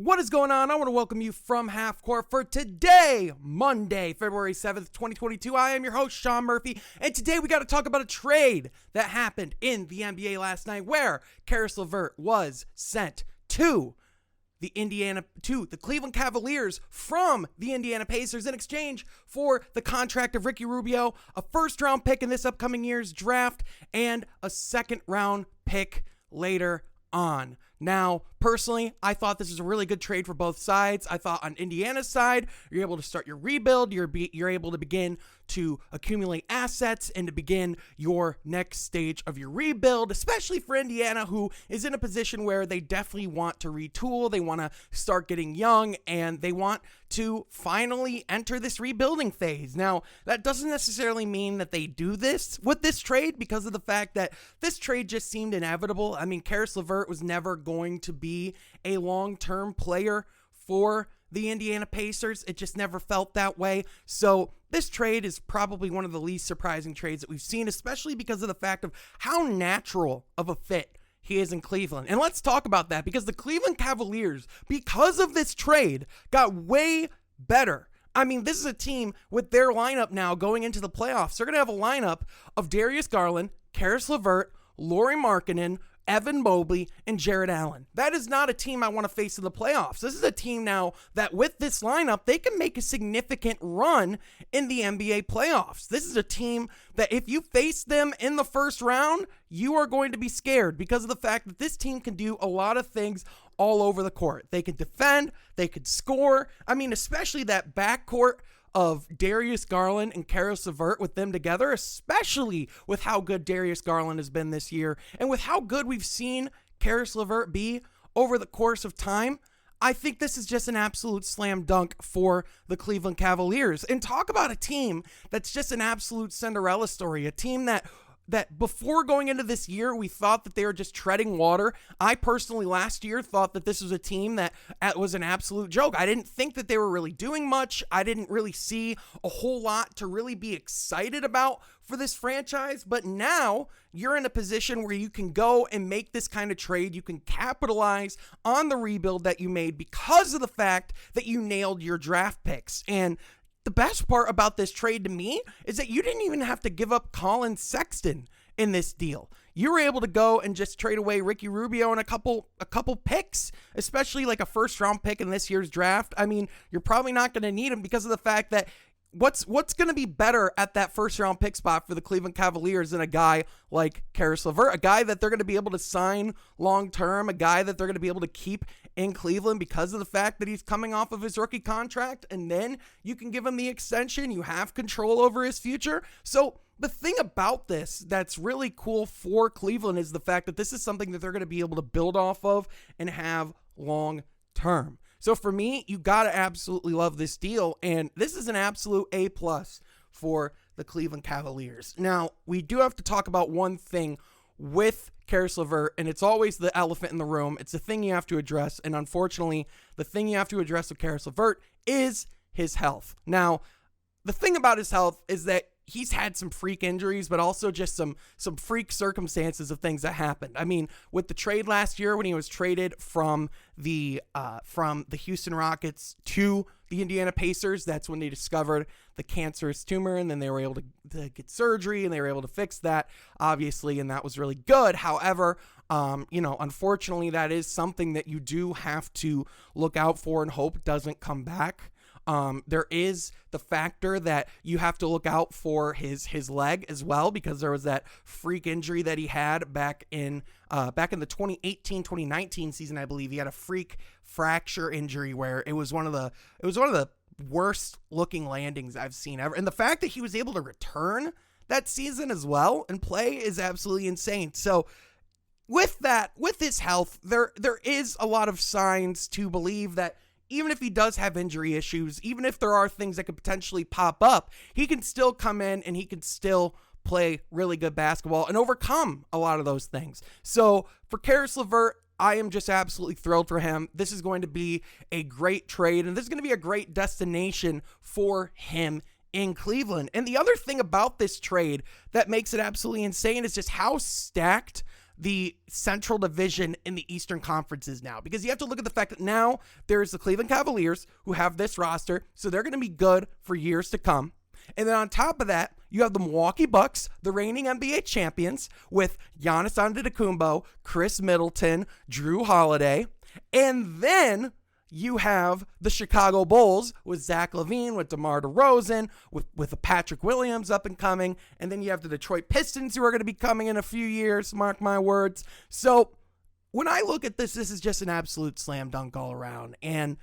What is going on? I want to welcome you from Half Court for today, Monday, February 7th, 2022. I am your host, Sean Murphy, and today we got to talk about a trade that happened in the NBA last night where Caris Levert was sent to the Cleveland Cavaliers from the Indiana Pacers in exchange for the contract of Ricky Rubio, a first-round pick in this upcoming year's draft, and a second-round pick later on. Now, personally, I thought this was a really good trade for both sides. I thought on Indiana's side, you're able to start your rebuild. You're able to begin to accumulate assets and to begin your next stage of your rebuild, especially for Indiana, who is in a position where they definitely want to retool. They want to start getting young, and they want to finally enter this rebuilding phase. Now, that doesn't necessarily mean that they do this with this trade because of the fact that this trade just seemed inevitable. I mean, Caris Levert was never going to be a long-term player for the Indiana Pacers. It just never felt that way. So this trade is probably one of the least surprising trades that we've seen, especially because of the fact of how natural of a fit he is in Cleveland. And let's talk about that because the Cleveland Cavaliers, because of this trade, got way better. I mean, this is a team with their lineup now going into the playoffs. They're going to have a lineup of Darius Garland, Caris Levert, Lauri Markkanen, Evan Mobley, and Jarrett Allen. That is not a team I want to face in the playoffs. This is a team now that with this lineup, they can make a significant run in the NBA playoffs. This is a team that if you face them in the first round, you are going to be scared because of the fact that this team can do a lot of things all over the court. They can defend, they could score. I mean, especially that backcourt of Darius Garland and Caris Levert with them together, especially with how good Darius Garland has been this year and with how good we've seen Caris Levert be over the course of time. I think this is just an absolute slam dunk for the Cleveland Cavaliers. And talk about a team that's just an absolute Cinderella story, a team that before going into this year, we thought that they were just treading water. I personally last year thought that this was a team that was an absolute joke. I didn't think that they were really doing much. I didn't really see a whole lot to really be excited about for this franchise. But now you're in a position where you can go and make this kind of trade. You can capitalize on the rebuild that you made because of the fact that you nailed your draft picks. And the best part about this trade to me is that you didn't even have to give up Colin Sexton in this deal. You were able to go and just trade away Ricky Rubio and a couple picks, especially like a first round pick in this year's draft. I mean, you're probably not going to need him because of the fact that what's going to be better at that first round pick spot for the Cleveland Cavaliers than a guy like Caris Levert, a guy that they're going to be able to sign long term, a guy that they're going to be able to keep in Cleveland because of the fact that he's coming off of his rookie contract, and then you can give him the extension. You have control over his future. So the thing about this that's really cool for Cleveland is the fact that this is something that they're going to be able to build off of and have long term. So for me, you got to absolutely love this deal, and this is an absolute A+ for the Cleveland Cavaliers. Now, we do have to talk about one thing with Caris Levert, and it's always the elephant in the room. It's the thing you have to address, and unfortunately, the thing you have to address with Caris Levert is his health. Now, the thing about his health is that he's had some freak injuries, but also just some freak circumstances of things that happened. I mean, with the trade last year when he was traded from the Houston Rockets to the Indiana Pacers, that's when they discovered the cancerous tumor, and then they were able to get surgery, and they were able to fix that, obviously, and that was really good. However, unfortunately, that is something that you do have to look out for and hope doesn't come back. There is the factor that you have to look out for his leg as well, because there was that freak injury that he had back in the 2018-2019 season. I believe he had a freak fracture injury where it was one of the worst looking landings I've seen ever. And the fact that he was able to return that season as well and play is absolutely insane. So with his health, there is a lot of signs to believe that even if he does have injury issues, even if there are things that could potentially pop up, he can still come in and he can still play really good basketball and overcome a lot of those things. So for Caris Levert, I am just absolutely thrilled for him. This is going to be a great trade, and this is going to be a great destination for him in Cleveland. And the other thing about this trade that makes it absolutely insane is just how stacked the Central Division in the Eastern Conferences now, because you have to look at the fact that now there's the Cleveland Cavaliers who have this roster, so they're going to be good for years to come. And then on top of that, you have the Milwaukee Bucks, the reigning NBA champions, with Giannis Antetokounmpo, Chris Middleton, Drew Holiday. And then you have the Chicago Bulls with Zach LaVine, with DeMar DeRozan, with Patrick Williams up and coming. And then you have the Detroit Pistons who are going to be coming in a few years, mark my words. So when I look at this is just an absolute slam dunk all around. And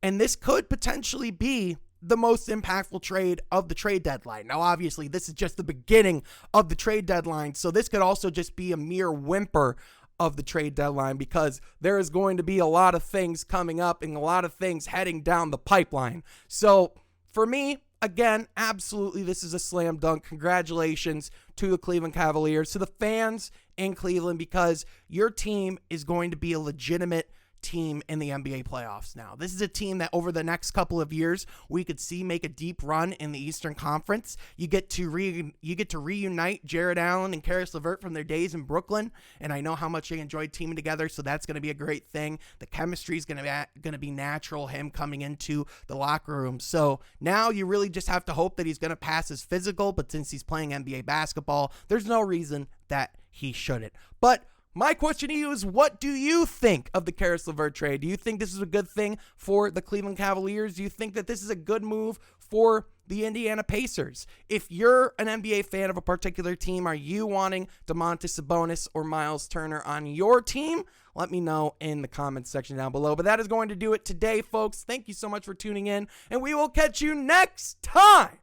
this could potentially be the most impactful trade of the trade deadline. Now, obviously, this is just the beginning of the trade deadline, so this could also just be a mere whimper of the trade deadline, because there is going to be a lot of things coming up and a lot of things heading down the pipeline. So, for me, again, absolutely, this is a slam dunk. Congratulations to the Cleveland Cavaliers, to the fans in Cleveland, because your team is going to be a legitimate team in the NBA playoffs now. This is a team that over the next couple of years we could see make a deep run in the Eastern Conference. You get to reunite Jared Allen and Caris Levert from their days in Brooklyn, and I know how much they enjoyed teaming together, so that's going to be a great thing. The chemistry is going to be natural, him coming into the locker room. So now you really just have to hope that he's going to pass his physical, but since he's playing NBA basketball, there's no reason that he shouldn't. But my question to you is, what do you think of the Caris Levert trade? Do you think this is a good thing for the Cleveland Cavaliers? Do you think that this is a good move for the Indiana Pacers? If you're an NBA fan of a particular team, are you wanting Domantas Sabonis or Miles Turner on your team? Let me know in the comments section down below. But that is going to do it today, folks. Thank you so much for tuning in, and we will catch you next time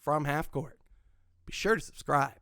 from Half Court. Be sure to subscribe.